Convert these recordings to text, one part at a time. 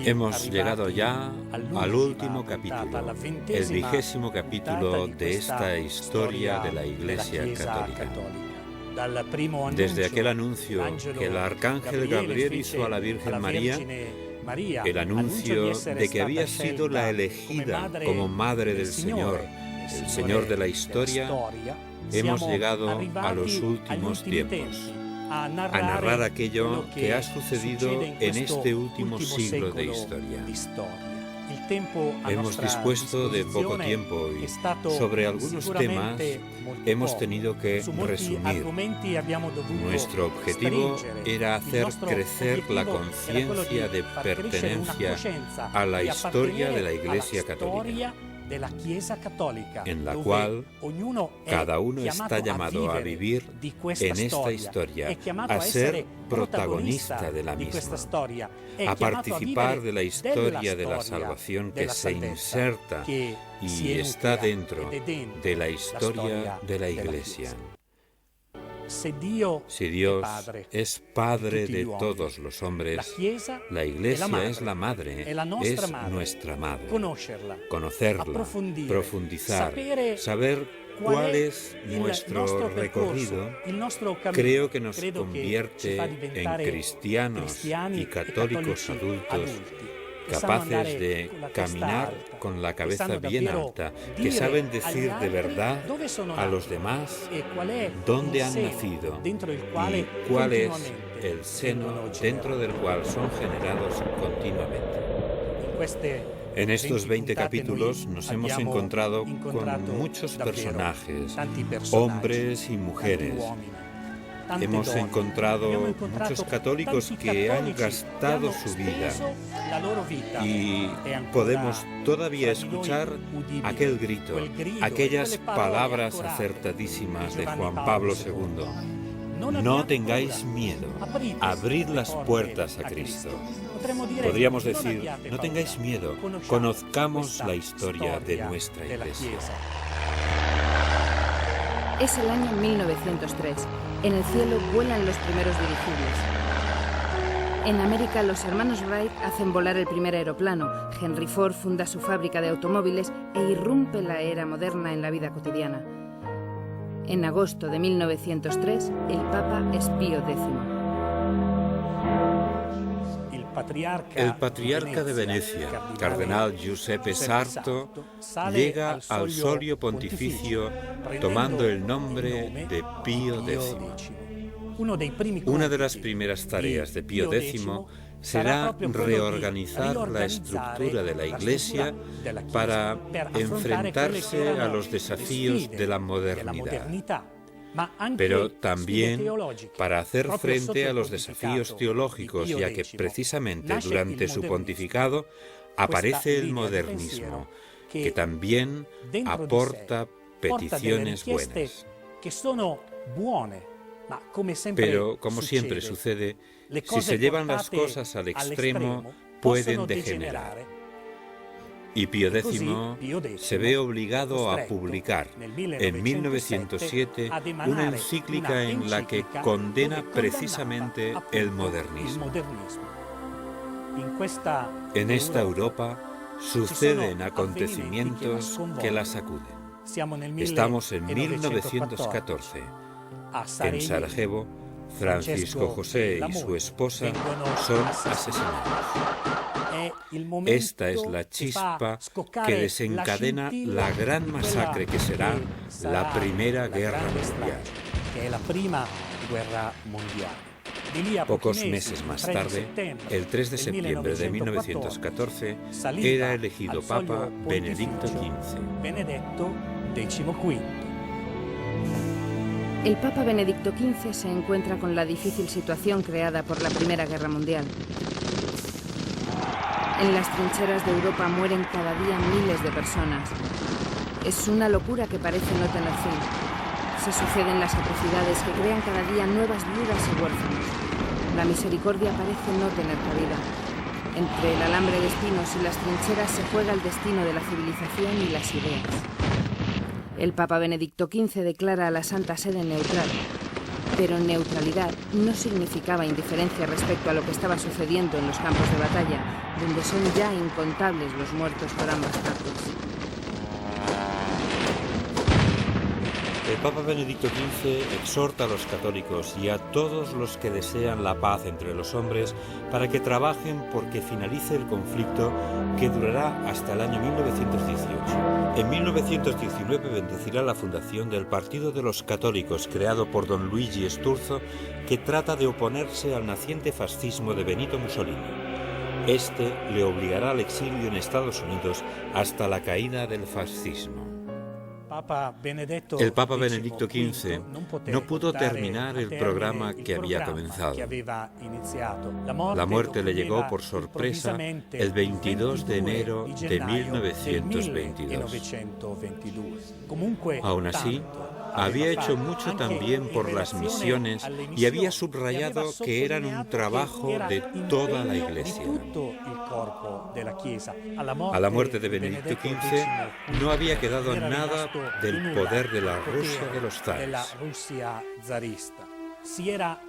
Hemos llegado ya al último capítulo, el 20º capítulo de esta historia de la Iglesia Católica. Desde aquel anuncio que el arcángel Gabriel hizo a la Virgen María, el anuncio de que había sido la elegida como Madre del Señor, el Señor de la historia, hemos llegado a los últimos tiempos, a narrar aquello que ha sucedido en este último siglo de historia. Hemos dispuesto de poco tiempo y sobre algunos temas hemos tenido que resumir. Nuestro objetivo era hacer crecer la conciencia de pertenencia a la historia de la Iglesia Católica, en la cual cada uno está llamado a vivir en esta historia, a ser protagonista de la misma, a participar de la historia de la salvación que se inserta y está dentro de la historia de la Iglesia. Si Dios es Padre de todos los hombres, la Iglesia es la Madre, es nuestra Madre. Conocerla, profundizar, saber cuál es nuestro recorrido, creo que nos convierte en cristianos y católicos adultos, capaces de caminar con la cabeza bien alta, que saben decir de verdad a los demás dónde han nacido y cuál es el seno dentro del cual son generados continuamente. En estos 20 capítulos nos hemos encontrado con muchos personajes, hombres y mujeres. Hemos encontrado muchos católicos que han gastado su vida y podemos todavía escuchar aquel grito, aquellas palabras acertadísimas de Juan Pablo II. No tengáis miedo, abrid las puertas a Cristo. Podríamos decir, no tengáis miedo, conozcamos la historia de nuestra Iglesia. Es el año 1903. En el cielo vuelan los primeros dirigibles. En América, los hermanos Wright hacen volar el primer aeroplano. Henry Ford funda su fábrica de automóviles e irrumpe la era moderna en la vida cotidiana. En agosto de 1903, el Papa es Pío X. El patriarca de Venecia, cardenal Giuseppe Sarto, llega al solio pontificio tomando el nombre de Pío X. Una de las primeras tareas de Pío X será reorganizar la estructura de la Iglesia para enfrentarse a los desafíos de la modernidad, pero también para hacer frente a los desafíos teológicos, ya que precisamente durante su pontificado aparece el modernismo, que también aporta peticiones buenas. Pero, como siempre sucede, si se llevan las cosas al extremo, pueden degenerar. Y Pío X se ve obligado a publicar en 1907 una encíclica en la que condena precisamente el modernismo. En esta Europa suceden acontecimientos que la sacuden. Estamos en 1914. En Sarajevo, Francisco José y su esposa son asesinados. Esta es la chispa que desencadena la gran masacre que será la Primera Guerra Mundial. Pocos meses más tarde, el 3 de septiembre de 1914, era elegido Papa Benedicto XV. El Papa Benedicto XV se encuentra con la difícil situación creada por la Primera Guerra Mundial. En las trincheras de Europa mueren cada día miles de personas. Es una locura que parece no tener fin. Se suceden las atrocidades que crean cada día nuevas viudas y huérfanos. La misericordia parece no tener cabida. Entre el alambre de espinos y las trincheras se juega el destino de la civilización y las ideas. El Papa Benedicto XV declara a la Santa Sede neutral. Pero neutralidad no significaba indiferencia respecto a lo que estaba sucediendo en los campos de batalla, donde son ya incontables los muertos por ambas partes. El Papa Benedicto XV exhorta a los católicos y a todos los que desean la paz entre los hombres para que trabajen porque finalice el conflicto que durará hasta el año 1918. En 1919 bendecirá la fundación del Partido de los Católicos, creado por don Luigi Sturzo, que trata de oponerse al naciente fascismo de Benito Mussolini. Este le obligará al exilio en Estados Unidos hasta la caída del fascismo. El Papa Benedicto XV no pudo terminar el programa que había comenzado. La muerte le llegó por sorpresa el 22 de enero de 1922. Aún así, había hecho mucho también por las misiones y había subrayado que eran un trabajo de toda la Iglesia. A la muerte de Benedicto XV no había quedado nada del poder de la Rusia de los zares.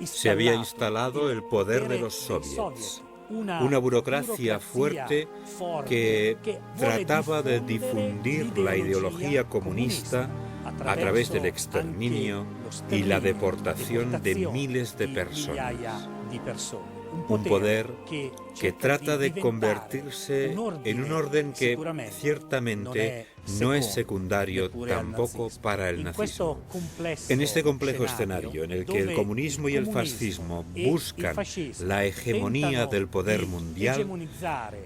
Se había instalado el poder de los soviets, una burocracia fuerte que trataba de difundir la ideología comunista a través del exterminio y la deportación de miles de personas. Un poder que trata de convertirse en un orden que ciertamente no es secundario tampoco para el nazismo. En este complejo escenario en el que el comunismo y el fascismo buscan la hegemonía del poder mundial,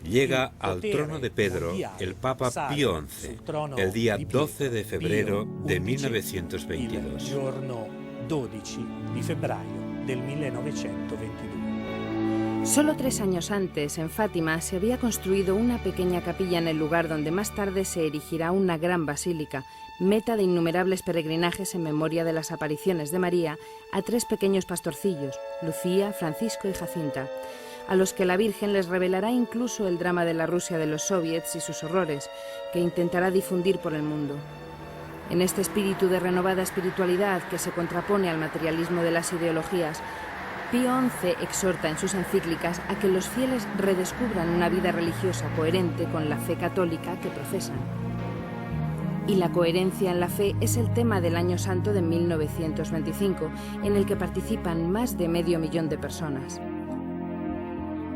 llega al trono de Pedro el Papa Pío XI, el día 12 de febrero de 1922. Solo 3 años antes, en Fátima, se había construido una pequeña capilla en el lugar donde más tarde se erigirá una gran basílica, meta de innumerables peregrinajes en memoria de las apariciones de María a 3 pequeños pastorcillos, Lucía, Francisco y Jacinta, a los que la Virgen les revelará incluso el drama de la Rusia de los soviets y sus horrores, que intentará difundir por el mundo. En este espíritu de renovada espiritualidad que se contrapone al materialismo de las ideologías, Pío XI exhorta en sus encíclicas a que los fieles redescubran una vida religiosa coherente con la fe católica que profesan. Y la coherencia en la fe es el tema del Año Santo de 1925, en el que participan más de 500.000 de personas.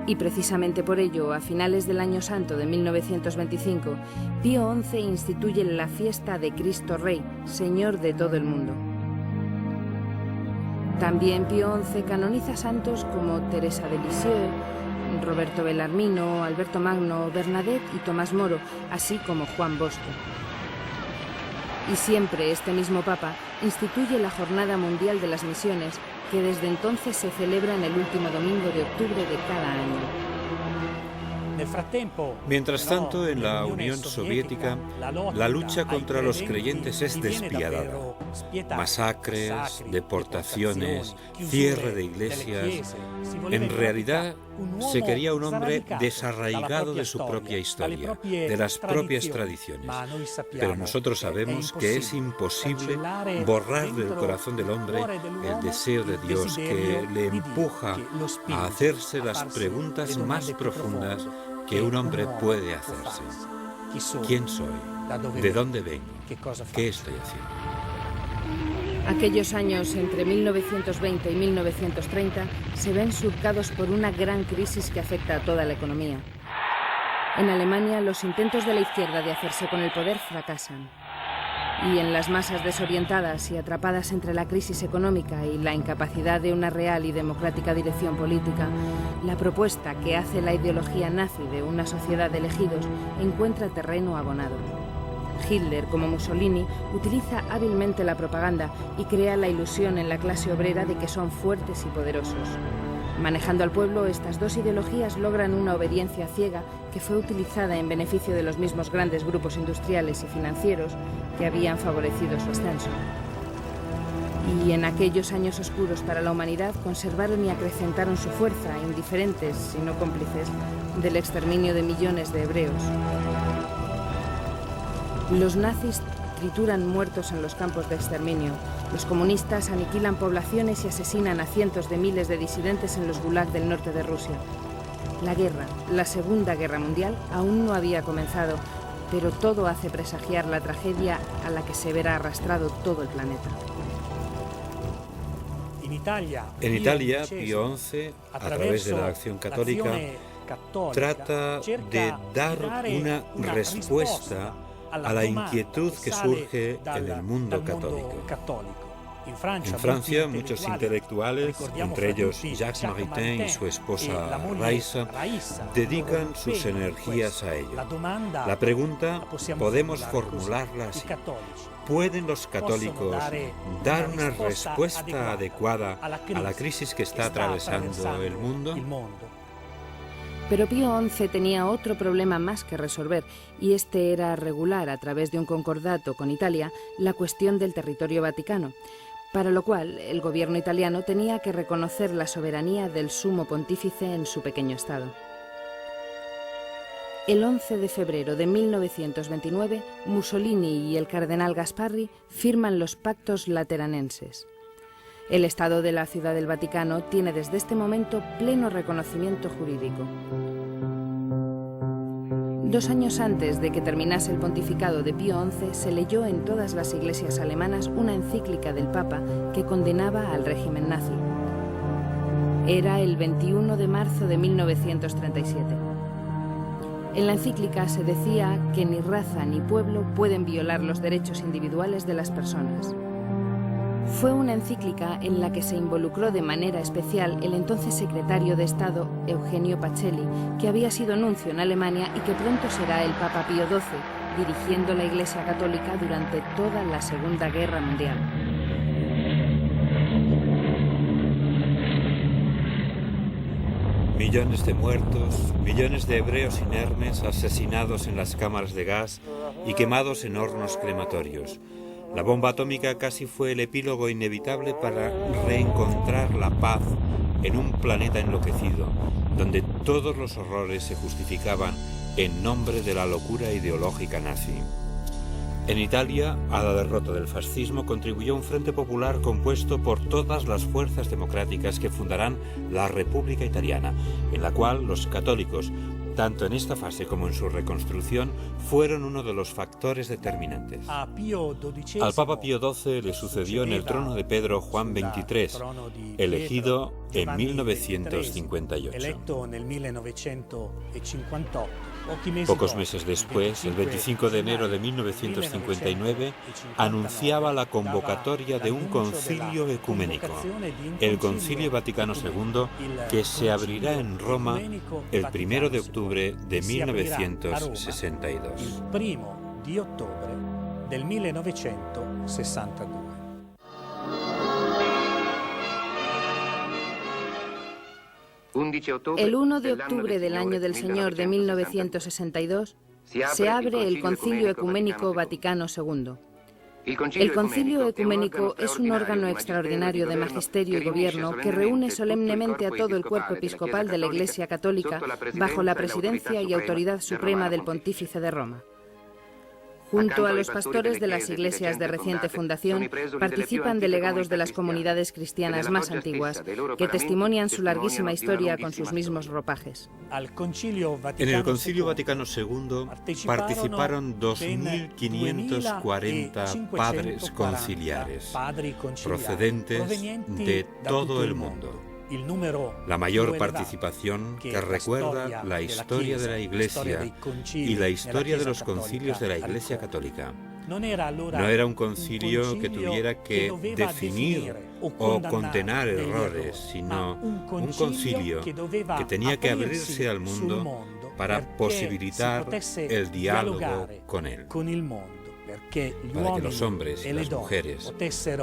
Y precisamente por ello, a finales del Año Santo de 1925, Pío XI instituye la fiesta de Cristo Rey, Señor de todo el mundo. También Pío XI canoniza santos como Teresa de Lisieux, Roberto Bellarmino, Alberto Magno, Bernadette y Tomás Moro, así como Juan Bosco. Y siempre este mismo Papa instituye la Jornada Mundial de las Misiones, que desde entonces se celebra en el último domingo de octubre de cada año. Mientras tanto, en la Unión Soviética, la lucha contra los creyentes es despiadada. Masacres, deportaciones, cierre de iglesias. En realidad, se quería un hombre desarraigado de su propia historia, de las propias tradiciones. Pero nosotros sabemos que es imposible borrar del corazón del hombre el deseo de Dios que le empuja a hacerse las preguntas más profundas que un hombre puede hacerse. ¿Quién soy? ¿De dónde vengo? ¿Qué estoy haciendo? Aquellos años entre 1920 y 1930 se ven surcados por una gran crisis que afecta a toda la economía. En Alemania, los intentos de la izquierda de hacerse con el poder fracasan. Y en las masas desorientadas y atrapadas entre la crisis económica y la incapacidad de una real y democrática dirección política, la propuesta que hace la ideología nazi de una sociedad de elegidos encuentra terreno abonado. Hitler, como Mussolini, utiliza hábilmente la propaganda y crea la ilusión en la clase obrera de que son fuertes y poderosos. Manejando al pueblo, estas dos ideologías logran una obediencia ciega que fue utilizada en beneficio de los mismos grandes grupos industriales y financieros que habían favorecido su ascenso. Y en aquellos años oscuros para la humanidad conservaron y acrecentaron su fuerza, indiferentes, si no cómplices, del exterminio de millones de hebreos. Los nazis trituran muertos en los campos de exterminio. Los comunistas aniquilan poblaciones y asesinan a cientos de miles de disidentes en los gulags del norte de Rusia. La guerra, la Segunda Guerra Mundial, aún no había comenzado, pero todo hace presagiar la tragedia a la que se verá arrastrado todo el planeta. En Italia, Pío XI, a través de la Acción Católica, trata de dar una respuesta a la inquietud que surge en el mundo católico. En Francia, muchos intelectuales, entre ellos Jacques Maritain y su esposa Raisa, dedican sus energías a ello. La pregunta podemos formularla así: ¿pueden los católicos dar una respuesta adecuada a la crisis que está atravesando el mundo? Pero Pío XI tenía otro problema más que resolver, y este era regular a través de un concordato con Italia la cuestión del territorio vaticano, para lo cual el gobierno italiano tenía que reconocer la soberanía del sumo pontífice en su pequeño estado. El 11 de febrero de 1929, Mussolini y el cardenal Gasparri firman los Pactos Lateranenses. El Estado de la Ciudad del Vaticano tiene desde este momento pleno reconocimiento jurídico. 2 años antes de que terminase el pontificado de Pío XI, se leyó en todas las iglesias alemanas una encíclica del Papa que condenaba al régimen nazi. Era el 21 de marzo de 1937. En la encíclica se decía que ni raza ni pueblo pueden violar los derechos individuales de las personas. Fue una encíclica en la que se involucró de manera especial el entonces secretario de Estado, Eugenio Pacelli, que había sido nuncio en Alemania y que pronto será el Papa Pío XII, dirigiendo la Iglesia Católica durante toda la Segunda Guerra Mundial. Millones de muertos, millones de hebreos inermes asesinados en las cámaras de gas y quemados en hornos crematorios. La bomba atómica casi fue el epílogo inevitable para reencontrar la paz en un planeta enloquecido, donde todos los horrores se justificaban en nombre de la locura ideológica nazi. En Italia, a la derrota del fascismo contribuyó un frente popular compuesto por todas las fuerzas democráticas que fundarán la República Italiana, en la cual los católicos, tanto en esta fase como en su reconstrucción, fueron uno de los factores determinantes. Al Papa Pío XII le sucedió en el trono de Pedro Juan XXIII, elegido en 1958. Pocos meses después, el 25 de enero de 1959, anunciaba la convocatoria de un concilio ecuménico, el Concilio Vaticano II, que se abrirá en Roma el 1 de octubre de 1962. Il 1 di ottobre del 1962. El 1 de octubre del año del Señor de 1962 se abre el Concilio Ecuménico Vaticano II. El Concilio Ecuménico es un órgano extraordinario de magisterio y gobierno que reúne solemnemente a todo el cuerpo episcopal de la Iglesia Católica bajo la presidencia y autoridad suprema del Pontífice de Roma. Junto a los pastores de las iglesias de reciente fundación, participan delegados de las comunidades cristianas más antiguas, que testimonian su larguísima historia con sus mismos ropajes. En el Concilio Vaticano II participaron 2.540 padres conciliares, procedentes de todo el mundo. La mayor participación que recuerda la historia de la Iglesia y la historia de los concilios de la Iglesia Católica. No era un concilio que tuviera que definir o condenar errores, sino un concilio que tenía que abrirse al mundo para posibilitar el diálogo con él, para que los hombres y las mujeres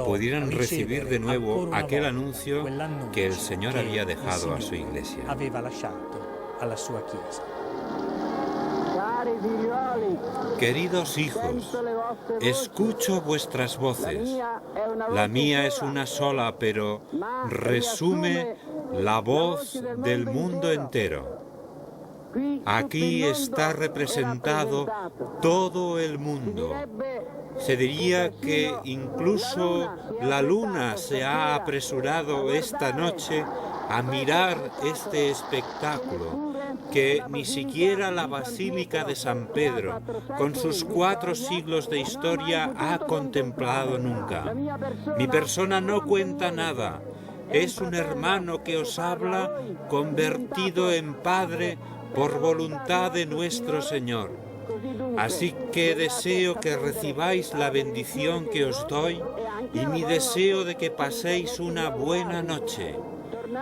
pudieran recibir de nuevo aquel anuncio que el Señor había dejado a su Iglesia. Queridos hijos, escucho vuestras voces. La mía es una sola, pero resume la voz del mundo entero. Aquí está representado todo el mundo. Se diría que incluso la luna se ha apresurado esta noche a mirar este espectáculo que ni siquiera la Basílica de San Pedro, con sus 4 siglos de historia, ha contemplado nunca. Mi persona no cuenta nada. Es un hermano que os habla, convertido en padre por voluntad de nuestro Señor. Así que deseo que recibáis la bendición que os doy y mi deseo de que paséis una buena noche.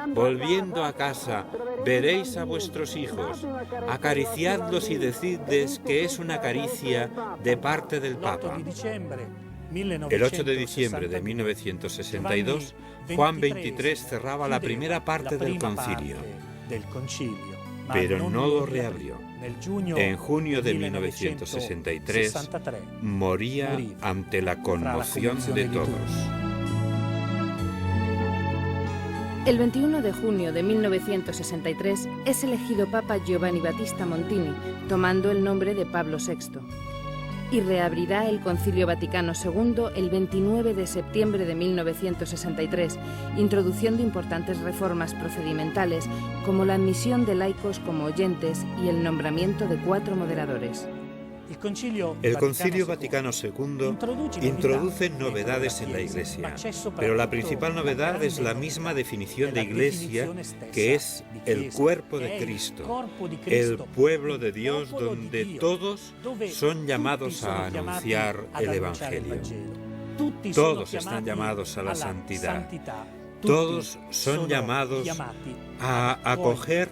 Volviendo a casa, veréis a vuestros hijos, acariciadlos y decidles que es una caricia de parte del Papa. El 8 de diciembre de 1962, Juan XXIII cerraba la primera parte del concilio, pero no lo reabrió. En junio de 1963 moría ante la conmoción de todos. El 21 de junio de 1963 es elegido Papa Giovanni Battista Montini, tomando el nombre de Pablo VI. Y reabrirá el Concilio Vaticano II el 29 de septiembre de 1963, introduciendo importantes reformas procedimentales como la admisión de laicos como oyentes y el nombramiento de 4 moderadores. El Concilio Vaticano II introduce novedades en la Iglesia, pero la principal novedad es la misma definición de Iglesia, que es el cuerpo de Cristo, el pueblo de Dios donde todos son llamados a anunciar el Evangelio. Todos están llamados a la santidad. Todos son llamados a acoger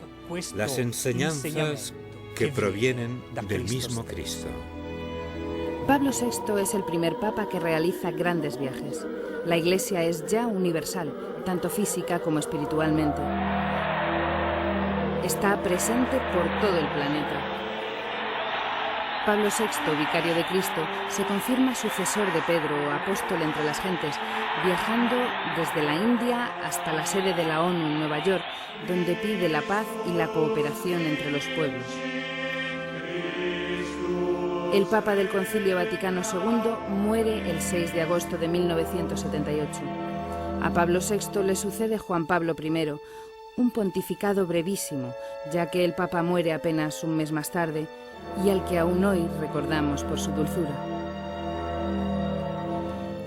las enseñanzas que provienen del mismo Cristo. Pablo VI es el primer papa que realiza grandes viajes. La Iglesia es ya universal, tanto física como espiritualmente. Está presente por todo el planeta. Pablo VI, vicario de Cristo, se confirma sucesor de Pedro, apóstol entre las gentes, viajando desde la India hasta la sede de la ONU en Nueva York, donde pide la paz y la cooperación entre los pueblos. El Papa del Concilio Vaticano II muere el 6 de agosto de 1978. A Pablo VI le sucede Juan Pablo I, un pontificado brevísimo, ya que el Papa muere apenas un mes más tarde y al que aún hoy recordamos por su dulzura.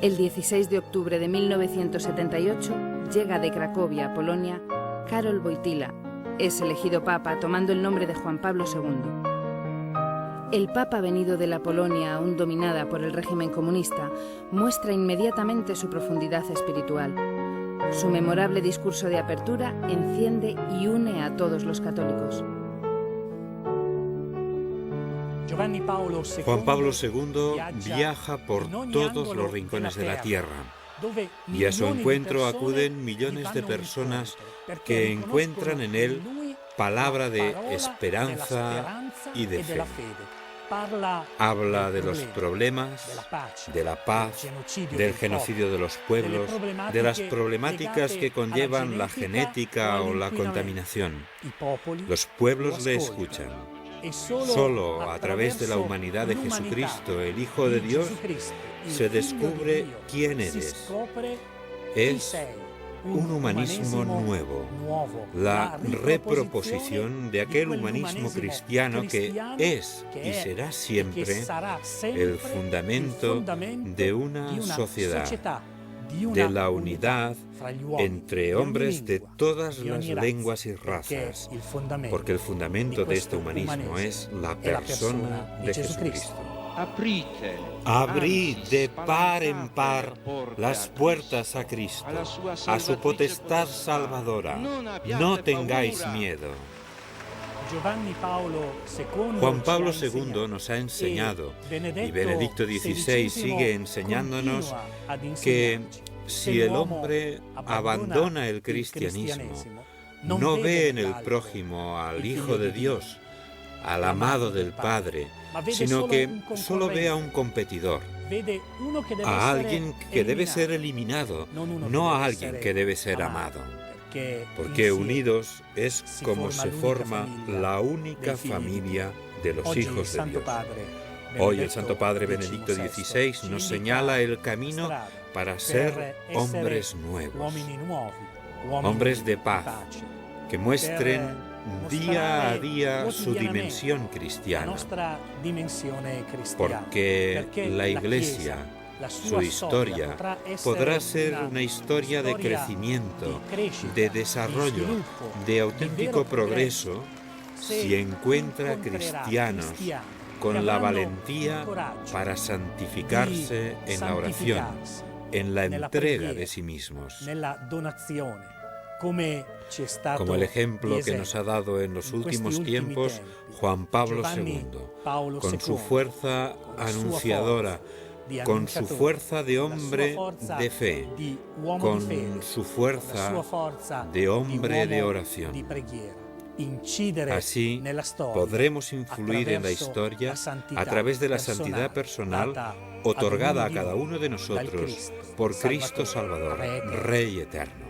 El 16 de octubre de 1978 llega de Cracovia, Polonia, Karol Wojtyła. Es elegido Papa tomando el nombre de Juan Pablo II. El Papa venido de la Polonia aún dominada por el régimen comunista muestra inmediatamente su profundidad espiritual. Su memorable discurso de apertura enciende y une a todos los católicos. Juan Pablo II viaja por todos los rincones de la tierra y a su encuentro acuden millones de personas que encuentran en él palabra de esperanza y de fe. Habla de los problemas, de la paz, del genocidio de los pueblos, de las problemáticas que conllevan la genética o la contaminación. Los pueblos le escuchan. Solo a través de la humanidad de Jesucristo, el Hijo de Dios, se descubre quién eres. Es un humanismo nuevo, la reproposición de aquel humanismo cristiano que es y será siempre el fundamento de una sociedad, de la unidad entre hombres de todas las lenguas y razas, porque el fundamento de este humanismo es la persona de Jesucristo. Abrid de par en par las puertas a Cristo, a su potestad salvadora. No tengáis miedo. Juan Pablo II nos ha enseñado, y Benedicto XVI sigue enseñándonos, que si el hombre abandona el cristianismo, no ve en el prójimo al Hijo de Dios, al amado del Padre, sino que solo ve a un competidor, a alguien que debe ser eliminado, no a alguien que debe ser amado. porque unidos es como se forma la única familia de los hijos de Dios. Hoy el Santo Padre Benedicto XVI nos señala el camino para ser hombres nuevos, hombres de paz, que muestren día a día su dimensión cristiana, porque la Iglesia, su historia, podrá ser una historia de crecimiento, de desarrollo, de auténtico progreso, si encuentra cristianos con la valentía para santificarse en la oración, en la entrega de sí mismos. Como el ejemplo que nos ha dado en los últimos tiempos Juan Pablo II, con su fuerza anunciadora, con su fuerza de hombre de fe, con su fuerza de hombre de oración. Así podremos influir en la historia a través de la santidad personal otorgada a cada uno de nosotros por Cristo Salvador, Rey eterno.